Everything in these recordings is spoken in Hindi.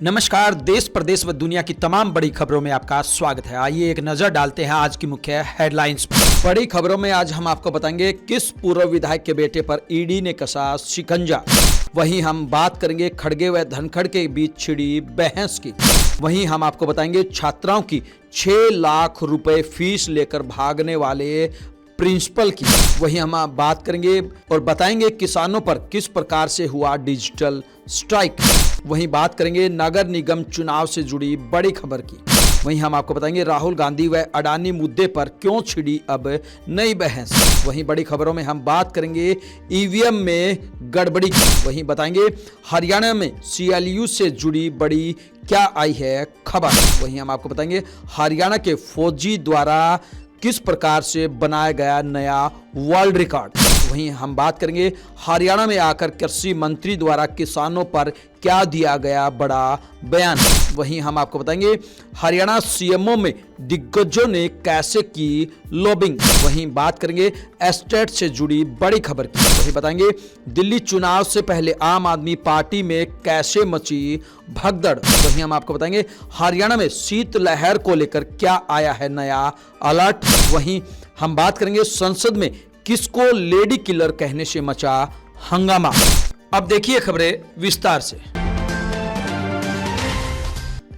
नमस्कार। देश प्रदेश व दुनिया की तमाम बड़ी खबरों में आपका स्वागत है। आइए एक नजर डालते हैं आज की मुख्य हेडलाइंस पर। बड़ी खबरों में आज हम आपको बताएंगे किस पूर्व विधायक के बेटे पर ईडी ने कसा शिकंजा। वहीं हम बात करेंगे खड़गे व धनखड़ के बीच छिड़ी बहस की। वहीं हम आपको बताएंगे छात्राओं की 6 लाख रुपए फीस लेकर भागने वाले प्रिंसिपल की। वहीं हम बात करेंगे और बताएंगे किसानों पर किस प्रकार से हुआ डिजिटल स्ट्राइक। वहीं बात करेंगे नगर निगम चुनाव से जुड़ी बड़ी खबर की। वहीं हम आपको बताएंगे राहुल गांधी व अडानी मुद्दे पर क्यों छिड़ी अब नई बहस। वहीं बड़ी खबरों में हम बात करेंगे ईवीएम में गड़बड़ी की। वहीं बताएंगे हरियाणा में सीएलयू से जुड़ी बड़ी क्या आई है खबर। वहीं हम आपको बताएंगे हरियाणा के फौजी द्वारा किस प्रकार से बनाया गया नया वर्ल्ड रिकॉर्ड। वहीं हम बात करेंगे हरियाणा में आकर कृषि मंत्री द्वारा किसानों पर क्या दिया गया बड़ा बयान। वहीं हम आपको बताएंगे हरियाणा सीएमओ में दिग्गजों ने कैसे की लॉबिंग। वहीं बात करेंगे एस्टेट से जुड़ी बड़ी खबर की। वहीं बताएंगे दिल्ली चुनाव से पहले आम आदमी पार्टी में कैसे मची भगदड़। वहीं हम आपको बताएंगे हरियाणा में शीतलहर को लेकर क्या आया है नया अलर्ट। वहीं हम बात करेंगे संसद में किसको लेडी किलर कहने से मचा हंगामा। अब देखिए खबरें विस्तार से।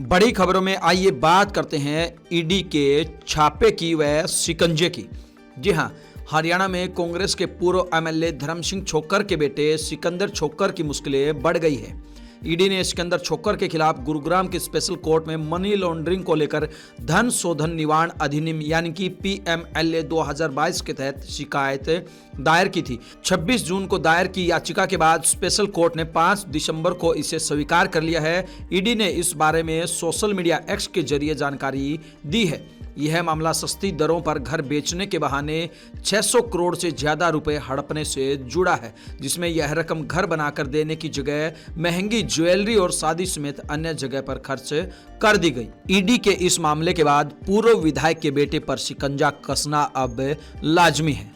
बड़ी खबरों में आइए बात करते हैं ईडी के छापे की व शिकंजे की। जी हां, हरियाणा में कांग्रेस के पूर्व एमएलए धर्म सिंह छोक्कर के बेटे सिकंदर छोक्कर की मुश्किलें बढ़ गई है। ईडी ने सिकंदर छोक्कर के खिलाफ गुरुग्राम की स्पेशल कोर्ट में मनी लॉन्ड्रिंग को लेकर धन शोधन निवारण अधिनियम यानी कि पीएमएलए 2022 के तहत शिकायत दायर की थी। 26 जून को दायर की याचिका के बाद स्पेशल कोर्ट ने 5 दिसंबर को इसे स्वीकार कर लिया है। ईडी ने इस बारे में सोशल मीडिया एक्स के जरिए जानकारी दी है। यह मामला सस्ती दरों पर घर बेचने के बहाने 600 करोड़ से ज्यादा रुपए हड़पने से जुड़ा है, जिसमें यह रकम घर बनाकर देने की जगह महंगी ज्वेलरी और शादी समेत अन्य जगह पर खर्च कर दी गई। ईडी के इस मामले के बाद पूर्व विधायक के बेटे पर शिकंजा कसना अब लाजमी है।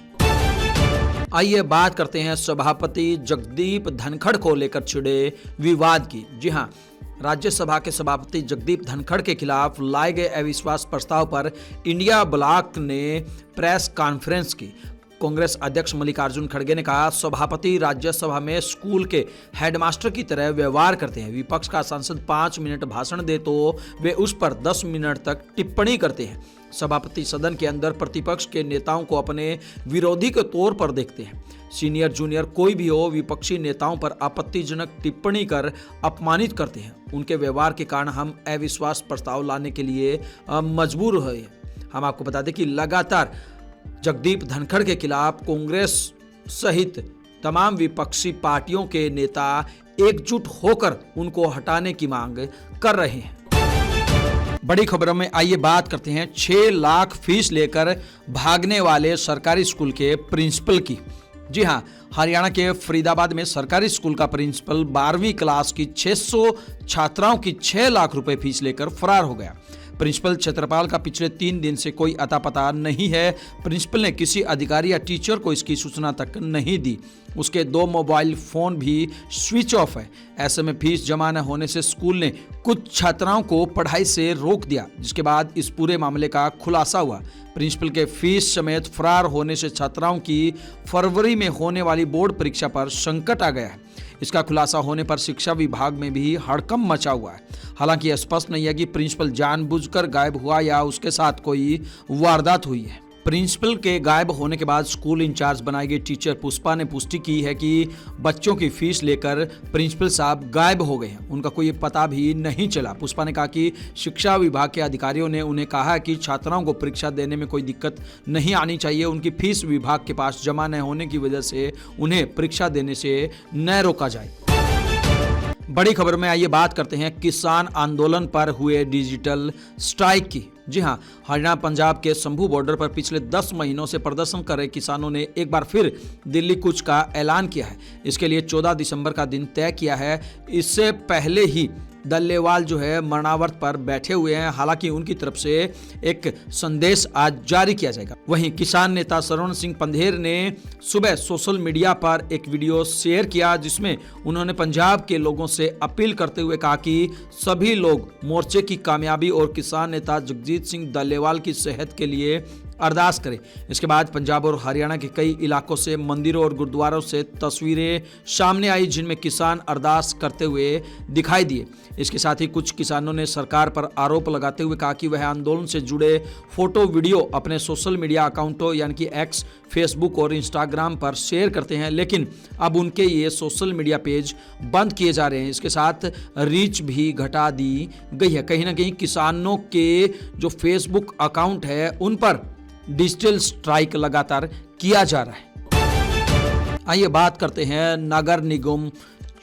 आइए बात करते हैं सभापति जगदीप धनखड़ को लेकर छिड़े विवाद की। जी हां, राज्यसभा के सभापति जगदीप धनखड़ के खिलाफ लाए गए अविश्वास प्रस्ताव पर इंडिया ब्लॉक ने प्रेस कॉन्फ्रेंस की। कांग्रेस अध्यक्ष मल्लिकार्जुन खड़गे ने कहा, सभापति राज्यसभा में स्कूल के हेडमास्टर की तरह व्यवहार करते हैं। विपक्ष का सांसद 5 मिनट भाषण दे तो वे उस पर 10 मिनट तक टिप्पणी करते हैं। सभापति सदन के अंदर प्रतिपक्ष के नेताओं को अपने विरोधी के तौर पर देखते हैं। सीनियर जूनियर कोई भी हो, विपक्षी नेताओं पर आपत्तिजनक टिप्पणी कर अपमानित करते हैं। उनके व्यवहार के कारण हम अविश्वास प्रस्ताव लाने के लिए मजबूर हुए। हम आपको बता दें कि लगातार जगदीप धनखड़ के खिलाफ कांग्रेस सहित तमाम विपक्षी पार्टियों के नेता एकजुट होकर उनको हटाने की मांग कर रहे हैं। बड़ी खबरों में आइए बात करते हैं 6 लाख फीस लेकर भागने वाले सरकारी स्कूल के प्रिंसिपल की। जी हां, हरियाणा के फरीदाबाद में सरकारी स्कूल का प्रिंसिपल 12वीं क्लास की 600 छात्राओं की 6 लाख रुपए फीस लेकर फरार हो गया। प्रिंसिपल क्षेत्रपाल का पिछले 3 दिन से कोई अता पता नहीं है। प्रिंसिपल ने किसी अधिकारी या टीचर को इसकी सूचना तक नहीं दी। उसके 2 मोबाइल फोन भी स्विच ऑफ है। ऐसे में फीस जमा न होने से स्कूल ने कुछ छात्राओं को पढ़ाई से रोक दिया, जिसके बाद इस पूरे मामले का खुलासा हुआ। प्रिंसिपल के फीस समेत फरार होने से छात्राओं की फरवरी में होने वाली बोर्ड परीक्षा पर संकट आ गया है। इसका खुलासा होने पर शिक्षा विभाग में भी हड़कंप मचा हुआ है। हालांकि स्पष्ट नहीं है कि प्रिंसिपल जानबूझकर गायब हुआ या उसके साथ कोई वारदात हुई है। प्रिंसिपल के गायब होने के बाद स्कूल इंचार्ज बनाई गई टीचर पुष्पा ने पुष्टि की है कि बच्चों की फीस लेकर प्रिंसिपल साहब गायब हो गए हैं। उनका कोई पता भी नहीं चला। पुष्पा ने कहा कि शिक्षा विभाग के अधिकारियों ने उन्हें कहा कि छात्राओं को परीक्षा देने में कोई दिक्कत नहीं आनी चाहिए। उनकी फीस विभाग के पास जमा न होने की वजह से उन्हें परीक्षा देने से न रोका जाए। बड़ी खबर में आइए बात करते हैं किसान आंदोलन पर हुए डिजिटल स्ट्राइक की। जी हां, हरियाणा पंजाब के शंभू बॉर्डर पर पिछले 10 महीनों से प्रदर्शन कर रहे किसानों ने एक बार फिर दिल्ली कूच का ऐलान किया है। इसके लिए 14 दिसंबर का दिन तय किया है। इससे पहले ही दल्लेवाल जो है मरणावर्त पर बैठे हुए हैं। हालांकि उनकी तरफ से एक संदेश आज जारी किया जाएगा। वहीं किसान नेता सरवण सिंह पंधेर ने सुबह सोशल मीडिया पर एक वीडियो शेयर किया, जिसमें उन्होंने पंजाब के लोगों से अपील करते हुए कहा कि सभी लोग मोर्चे की कामयाबी और किसान नेता जगजीत सिंह डल्लेवाल की सेहत के लिए अरदास करें। इसके बाद पंजाब और हरियाणा के कई इलाकों से मंदिरों और गुरुद्वारों से तस्वीरें सामने आई, जिनमें किसान अरदास करते हुए दिखाई दिए। इसके साथ ही कुछ किसानों ने सरकार पर आरोप लगाते हुए कहा कि वह आंदोलन से जुड़े फोटो वीडियो अपने सोशल मीडिया अकाउंटों यानी कि एक्स, फेसबुक और इंस्टाग्राम पर शेयर करते हैं, लेकिन अब उनके ये सोशल मीडिया पेज बंद किए जा रहे हैं। इसके साथ रीच भी घटा दी गई है। कहीं ना कहीं किसानों के जो फेसबुक अकाउंट है उन पर डिजिटल स्ट्राइक लगातार किया जा रहा है। आइए बात करते हैं नगर निगम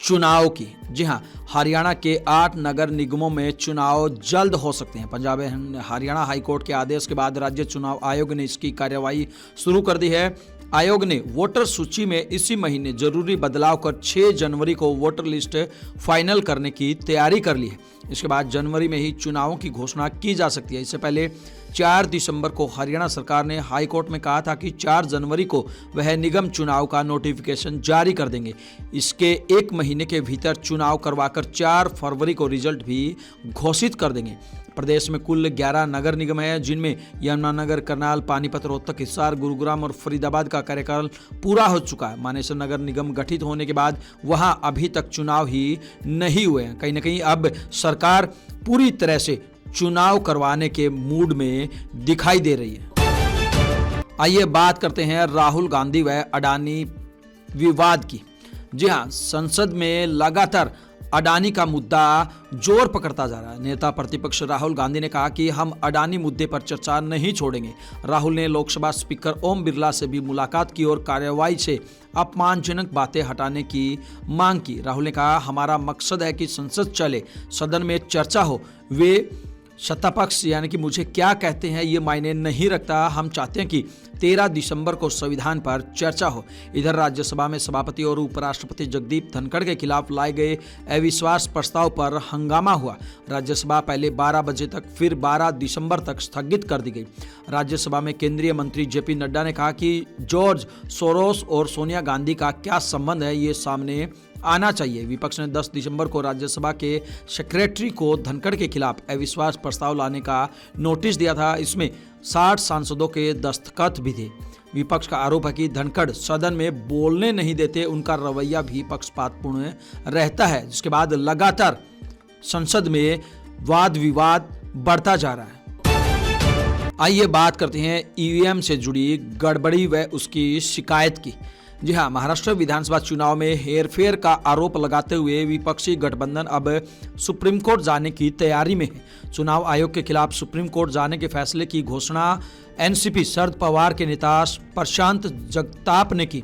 चुनाव की। जी हां, हरियाणा के 8 नगर निगमों में चुनाव जल्द हो सकते हैं। पंजाब हरियाणा हाईकोर्ट के आदेश के बाद राज्य चुनाव आयोग ने इसकी कार्यवाही शुरू कर दी है। आयोग ने वोटर सूची में इसी महीने जरूरी बदलाव कर 6 जनवरी को वोटर लिस्ट फाइनल करने की तैयारी कर ली है। इसके बाद जनवरी में ही चुनावों की घोषणा की जा सकती है। इससे पहले 4 दिसंबर को हरियाणा सरकार ने हाईकोर्ट में कहा था कि 4 जनवरी को वह निगम चुनाव का नोटिफिकेशन जारी कर देंगे। इसके 1 महीने के भीतर चुनाव करवाकर 4 फरवरी को रिजल्ट भी घोषित कर देंगे। प्रदेश में कुल 11 नगर निगम है, जिनमें यमुनानगर, करनाल, पानीपत, रोहतक, हिसार, गुरुग्राम और फरीदाबाद का कार्यकाल पूरा हो चुका है। मानेसर नगर निगम गठित होने के बाद वहां अभी तक चुनाव ही नहीं हुए हैं। कहीं ना कहीं अब सरकार पूरी तरह से चुनाव करवाने के मूड में दिखाई दे रही है। आइए बात करते हैं राहुल गांधी व अडानी विवाद की। जी हां, संसद में लगातार अडानी का मुद्दा जोर पकड़ता जा रहा है। नेता प्रतिपक्ष राहुल गांधी ने कहा कि हम अडानी मुद्दे पर चर्चा नहीं छोड़ेंगे। राहुल ने लोकसभा स्पीकर ओम बिरला से भी मुलाकात की और कार्यवाही से अपमानजनक बातें हटाने की मांग की। राहुल ने कहा, हमारा मकसद है कि संसद चले, सदन में चर्चा हो। वे सत्तापक्ष यानी कि मुझे क्या कहते हैं ये मायने नहीं रखता। हम चाहते हैं कि 13 दिसंबर को संविधान पर चर्चा हो। इधर राज्यसभा में सभापति और उपराष्ट्रपति जगदीप धनखड़ के खिलाफ लाए गए अविश्वास प्रस्ताव पर हंगामा हुआ। राज्यसभा पहले 12 बजे तक, फिर 12 दिसंबर तक स्थगित कर दी गई। राज्यसभा में केंद्रीय मंत्री जेपी नड्डा ने कहा कि जॉर्ज सोरोस और सोनिया गांधी का क्या संबंध है, ये सामने आना चाहिए। विपक्ष ने 10 दिसंबर को राज्यसभा के सेक्रेटरी को धनखड़ के खिलाफ अविश्वास प्रस्ताव लाने का नोटिस दिया था। इसमें 60 सांसदों के दस्तखत भी थे। विपक्ष का आरोप है कि धनखड़ सदन में बोलने नहीं देते, उनका रवैया भी पक्षपातपूर्ण रहता है, जिसके बाद लगातार संसद में वाद विवाद बढ़ता जा रहा है। आइए बात करते हैं ईवीएम से जुड़ी गड़बड़ी व उसकी शिकायत की। जी हां, महाराष्ट्र विधानसभा चुनाव में हेरफेर का आरोप लगाते हुए विपक्षी गठबंधन अब सुप्रीम कोर्ट जाने की तैयारी में है। चुनाव आयोग के खिलाफ सुप्रीम कोर्ट जाने के फैसले की घोषणा एनसीपी शरद पवार के नेता प्रशांत जगताप ने की।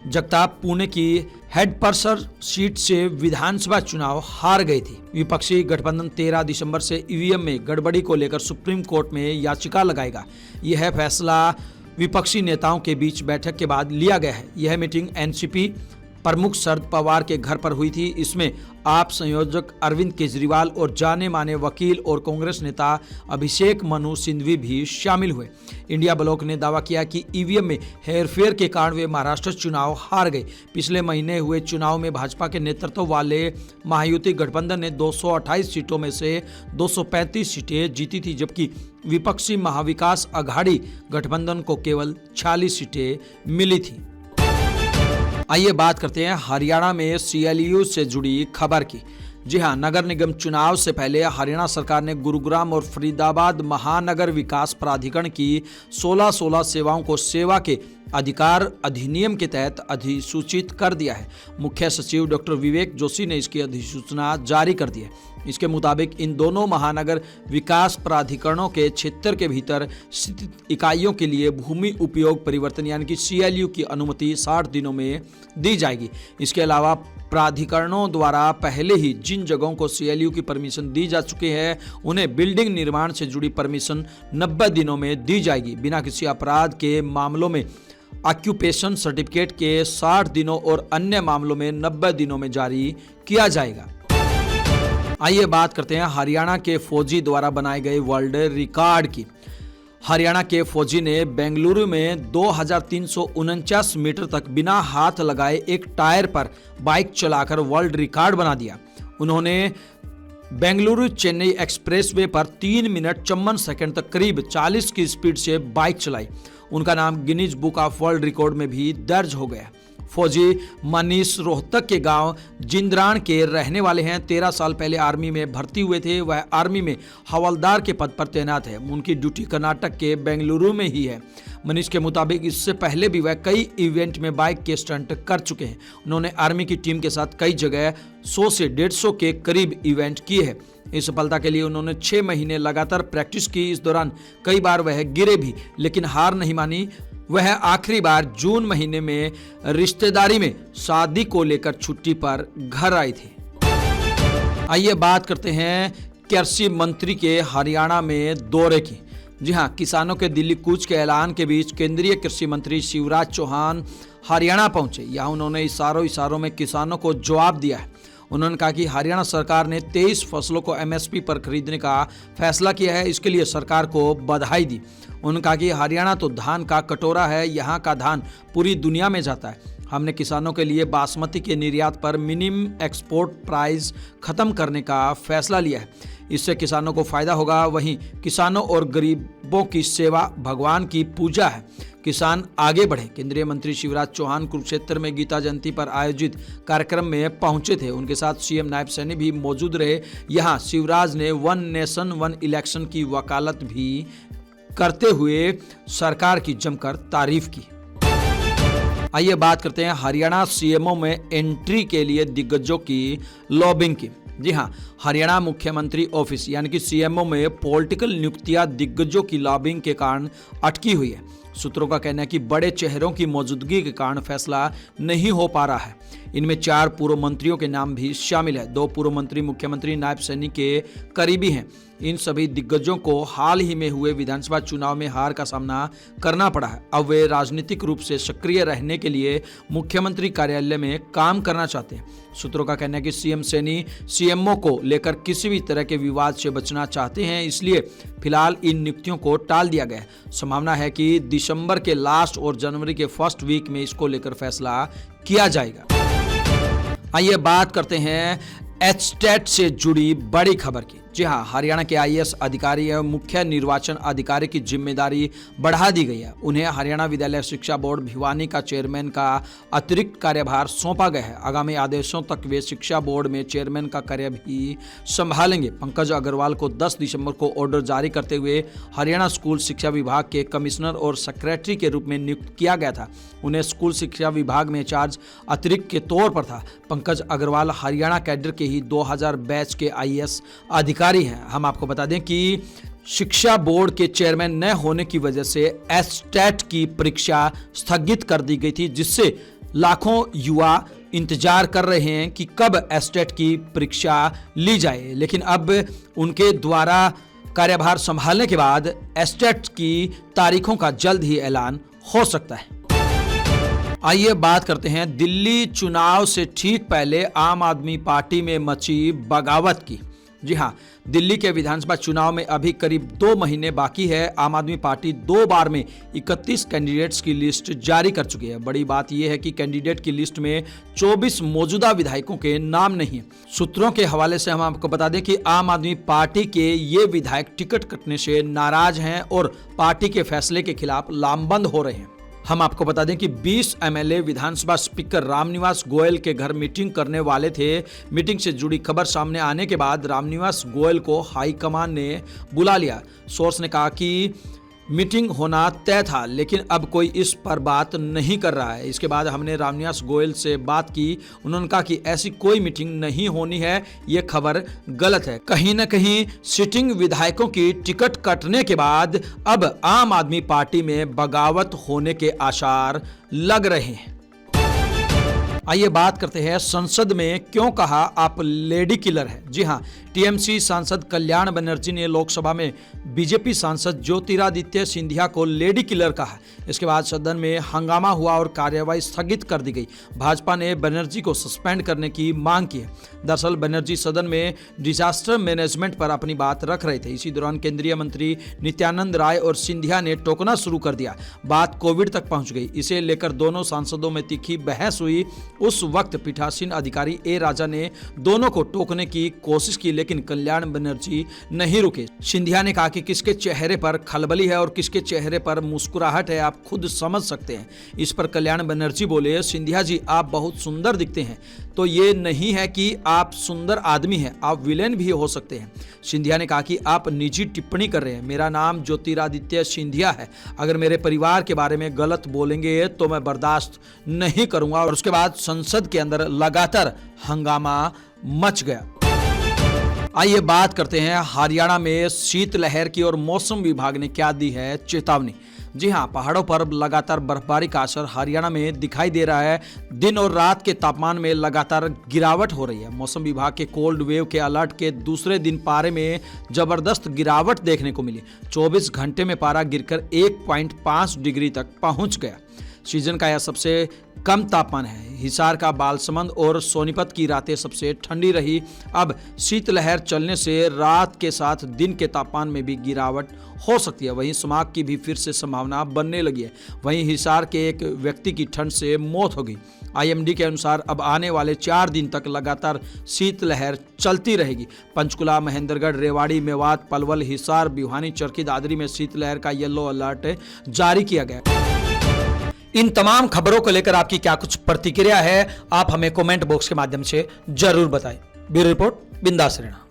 जगताप पुणे की हेडपर्सर सीट से विधानसभा चुनाव हार गई थी। विपक्षी गठबंधन 13 दिसंबर से ईवीएम में गड़बड़ी को लेकर सुप्रीम कोर्ट में याचिका लगाएगा। यह फैसला विपक्षी नेताओं के बीच बैठक के बाद लिया गया है। यह मीटिंग एनसीपी प्रमुख शरद पवार के घर पर हुई थी। इसमें आप संयोजक अरविंद केजरीवाल और जाने माने वकील और कांग्रेस नेता अभिषेक मनु सिंघवी भी शामिल हुए। इंडिया ब्लॉक ने दावा किया कि ईवीएम में हेरफेर के कारण वे महाराष्ट्र चुनाव हार गए। पिछले महीने हुए चुनाव में भाजपा के नेतृत्व वाले महायुति गठबंधन ने 228 सीटों में से 235 सीटें जीती थी, जबकि विपक्षी महाविकास अघाड़ी गठबंधन को केवल 46 सीटें मिली थी। आइए बात करते हैं हरियाणा में सीएलयू से जुड़ी खबर की। जी हां, नगर निगम चुनाव से पहले हरियाणा सरकार ने गुरुग्राम और फरीदाबाद महानगर विकास प्राधिकरण की 16 सेवाओं को सेवा के अधिकार अधिनियम के तहत अधिसूचित कर दिया है। मुख्य सचिव डॉक्टर विवेक जोशी ने इसकी अधिसूचना जारी कर दी है। इसके मुताबिक इन दोनों महानगर विकास प्राधिकरणों के क्षेत्र के भीतर स्थित इकाइयों के लिए भूमि उपयोग परिवर्तन यानी कि सीएलयू की अनुमति 60 दिनों में दी जाएगी। इसके अलावा प्राधिकरणों द्वारा पहले ही जिन जगहों को सीएलयू की परमिशन दी जा चुकी है, उन्हें बिल्डिंग निर्माण से जुड़ी परमिशन 90 दिनों में दी जाएगी। बिना किसी अपराध के मामलों में ऑक्यूपेशन सर्टिफिकेट के 60 दिनों और अन्य मामलों में 90 दिनों में जारी किया जाएगा। आइए बात करते हैं हरियाणा के फौजी द्वारा बनाए गए वर्ल्ड रिकॉर्ड की। हरियाणा के फौजी ने बेंगलुरु में 2349 मीटर तक बिना हाथ लगाए एक टायर पर बाइक चलाकर वर्ल्ड रिकॉर्ड बना दिया। उन्होंने बेंगलुरु चेन्नई एक्सप्रेसवे पर 3 मिनट 54 सेकंड तक करीब 40 की स्पीड से बाइक चलाई। उनका नाम Guinness book of world record में भी दर्ज हो गया। फौजी मनीष रोहतक के गांव जिंद्राण के रहने वाले हैं। 13 साल पहले आर्मी में भर्ती हुए थे। वह आर्मी में हवलदार के पद पर तैनात है। उनकी ड्यूटी कर्नाटक के बेंगलुरु में ही है। मनीष के मुताबिक इससे पहले भी वह कई इवेंट में बाइक के स्टंट कर चुके हैं। उन्होंने आर्मी की टीम के साथ कई जगह 100 से 150 के करीब इवेंट किए हैं। इस सफलता के लिए उन्होंने 6 महीने लगातार प्रैक्टिस की। इस दौरान कई बार वह गिरे भी, लेकिन हार नहीं मानी। वह आखिरी बार जून महीने में रिश्तेदारी में शादी को लेकर छुट्टी पर घर आए थे। आइए बात करते हैं कृषि मंत्री के हरियाणा में दौरे की। जी हां, किसानों के दिल्ली कूच के ऐलान के बीच केंद्रीय कृषि मंत्री शिवराज चौहान हरियाणा पहुंचे। यहां उन्होंने इशारों में किसानों को जवाब दिया है। उन्होंने कहा कि हरियाणा सरकार ने 23 फसलों को एमएसपी पर खरीदने का फैसला किया है। इसके लिए सरकार को बधाई दी। उन्होंने कहा कि हरियाणा तो धान का कटोरा है, यहाँ का धान पूरी दुनिया में जाता है। हमने किसानों के लिए बासमती के निर्यात पर मिनिमम एक्सपोर्ट प्राइस खत्म करने का फैसला लिया है। इससे किसानों को फायदा होगा। वहीं किसानों और गरीबों की सेवा भगवान की पूजा है। किसान आगे बढ़े। केंद्रीय मंत्री शिवराज चौहान कुरुक्षेत्र में गीता जयंती पर आयोजित कार्यक्रम में पहुंचे थे। उनके साथ सीएम नायब सैनी भी मौजूद रहे। यहां शिवराज ने 1 नेशन 1 इलेक्शन की वकालत भी करते हुए सरकार की जमकर तारीफ की। आइए बात करते हैं हरियाणा सीएमओ में एंट्री के लिए दिग्गजों की लॉबिंग की। जी हां, हरियाणा मुख्यमंत्री ऑफिस यानी कि सीएमओ में पॉलिटिकल नियुक्तियां दिग्गजों की लॉबिंग के कारण अटकी हुई है। सूत्रों का कहना है कि बड़े चेहरों की मौजूदगी के कारण फैसला नहीं हो पा रहा है। इनमें 4 पूर्व मंत्रियों के नाम भी शामिल है। 2 पूर्व मंत्री मुख्यमंत्री नायब सैनी के करीबी हैं। इन सभी दिग्गजों को हाल ही में हुए विधानसभा चुनाव में हार का सामना करना पड़ा है। अब वे राजनीतिक रूप से सक्रिय रहने के लिए मुख्यमंत्री कार्यालय में काम करना चाहते हैं। सूत्रों का कहना है कि सीएम सैनी सीएमओ को लेकर किसी भी तरह के विवाद से बचना चाहते हैं, इसलिए फिलहाल इन नियुक्तियों को टाल दिया गया है। संभावना है कि दिसंबर के लास्ट और जनवरी के फर्स्ट वीक में इसको लेकर फैसला किया जाएगा। आइए बात करते हैं एचटेट से जुड़ी बड़ी खबर की। जी हां, हरियाणा के आईएएस अधिकारी एवं मुख्य निर्वाचन अधिकारी की जिम्मेदारी बढ़ा दी गई है। उन्हें हरियाणा विद्यालय शिक्षा बोर्ड भिवानी का चेयरमैन का अतिरिक्त कार्यभार सौंपा गया है। आगामी आदेशों तक वे शिक्षा बोर्ड में चेयरमैन का कार्य भी संभालेंगे। पंकज अग्रवाल को 10 दिसंबर को ऑर्डर जारी करते हुए हरियाणा स्कूल शिक्षा विभाग के कमिश्नर और सेक्रेटरी के रूप में नियुक्त किया गया था। उन्हें स्कूल शिक्षा विभाग में चार्ज अतिरिक्त के तौर पर था। पंकज अग्रवाल हरियाणा कैडर के ही 2000 बैच के आईएएस अधिकारी हैं। हम आपको बता दें कि शिक्षा बोर्ड के चेयरमैन न होने की वजह से एचटेट की परीक्षा स्थगित कर दी गई थी, जिससे लाखों युवा इंतजार कर रहे हैं कि कब एचटेट की परीक्षा ली जाए। लेकिन अब उनके द्वारा कार्यभार संभालने के बाद एचटेट की तारीखों का जल्द ही ऐलान हो सकता है। आइए बात करते हैं दिल्ली चुनाव से ठीक पहले आम आदमी पार्टी में मची बगावत की। जी हां, दिल्ली के विधानसभा चुनाव में अभी करीब 2 महीने बाकी है। आम आदमी पार्टी 2 बार में 31 कैंडिडेट्स की लिस्ट जारी कर चुकी है। बड़ी बात यह है कि कैंडिडेट की लिस्ट में 24 मौजूदा विधायकों के नाम नहीं है। सूत्रों के हवाले से हम आपको बता दें कि आम आदमी पार्टी के ये विधायक टिकट कटने से नाराज हैं और पार्टी के फैसले के खिलाफ लामबंद हो रहे हैं। हम आपको बता दें कि 20 एमएलए विधानसभा स्पीकर रामनिवास गोयल के घर मीटिंग करने वाले थे। मीटिंग से जुड़ी खबर सामने आने के बाद रामनिवास गोयल को हाईकमान ने बुला लिया। सोर्स ने कहा कि मीटिंग होना तय था, लेकिन अब कोई इस पर बात नहीं कर रहा है। इसके बाद हमने रामनिवास गोयल से बात की। उन्होंने कहा कि ऐसी कोई मीटिंग नहीं होनी है, ये खबर गलत है। कहीं न कहीं सिटिंग विधायकों की टिकट कटने के बाद अब आम आदमी पार्टी में बगावत होने के आसार लग रहे हैं। आइए बात करते हैं संसद में क्यों कहा आप लेडी किलर है। जी हां, टीएमसी सांसद कल्याण बनर्जी ने लोकसभा में बीजेपी सांसद ज्योतिरादित्य सिंधिया को लेडी किलर कहा। इसके बाद सदन में हंगामा हुआ और कार्यवाही स्थगित कर दी गई। भाजपा ने बनर्जी को सस्पेंड करने की मांग की है। दरअसल बनर्जी सदन में डिजास्टर मैनेजमेंट पर अपनी बात रख रहे थे। इसी दौरान केंद्रीय मंत्री नित्यानंद राय और सिंधिया ने टोकना शुरू कर दिया। बात कोविड तक पहुंच गई। इसे लेकर दोनों सांसदों में तीखी बहस हुई। उस वक्त पीठासीन अधिकारी ए राजा ने दोनों को टोकने की कोशिश की, लेकिन कल्याण बनर्जी नहीं रुके। सिंधिया ने कहा कि किसके चेहरे पर खलबली है और किसके चेहरे पर मुस्कुराहट है, आप खुद समझ सकते हैं। इस पर कल्याण बनर्जी बोले, सिंधिया जी आप बहुत सुंदर दिखते हैं, तो ये नहीं है कि आप सुंदर आदमी हैं, आप विलेन भी हो सकते हैं। सिंधिया ने कहा कि आप निजी टिप्पणी कर रहे हैं। मेरा नाम ज्योतिरादित्य सिंधिया है, अगर मेरे परिवार के बारे में गलत बोलेंगे तो मैं बर्दाश्त नहीं करूंगा। और उसके बाद संसद के अंदर लगातार हंगामा मच गया। आइए बात करते हैं हरियाणा में शीतलहर की और मौसम विभाग ने क्या दी है चेतावनी। जी हां, पहाड़ों पर लगातार बर्फबारी का असर हरियाणा में दिखाई दे रहा है। दिन और रात के तापमान में लगातार गिरावट हो रही है। मौसम विभाग के कोल्ड वेव के अलर्ट के दूसरे दिन पारे में जबरदस्त गिरावट देखने को मिली। 24 घंटे में पारा गिरकर 1.5 डिग्री तक पहुंच गया। सीजन का यह सबसे कम तापमान है। हिसार का बालसमंद और सोनीपत की रातें सबसे ठंडी रही। अब शीतलहर चलने से रात के साथ दिन के तापमान में भी गिरावट हो सकती है। वहीं सुमाग की भी फिर से संभावना बनने लगी है। वहीं हिसार के एक व्यक्ति की ठंड से मौत हो गई। आईएमडी के अनुसार अब आने वाले 4 दिन तक लगातार शीतलहर चलती रहेगी। पंचकुला, महेंद्रगढ़, रेवाड़ी, मेवात, पलवल, हिसार, भिवानी, चरखी दादरी में शीतलहर का येलो अलर्ट जारी किया गया। इन तमाम खबरों को लेकर आपकी क्या कुछ प्रतिक्रिया है, आप हमें कमेंट बॉक्स के माध्यम से जरूर बताएं। ब्यूरो रिपोर्ट, बिंदास रहना।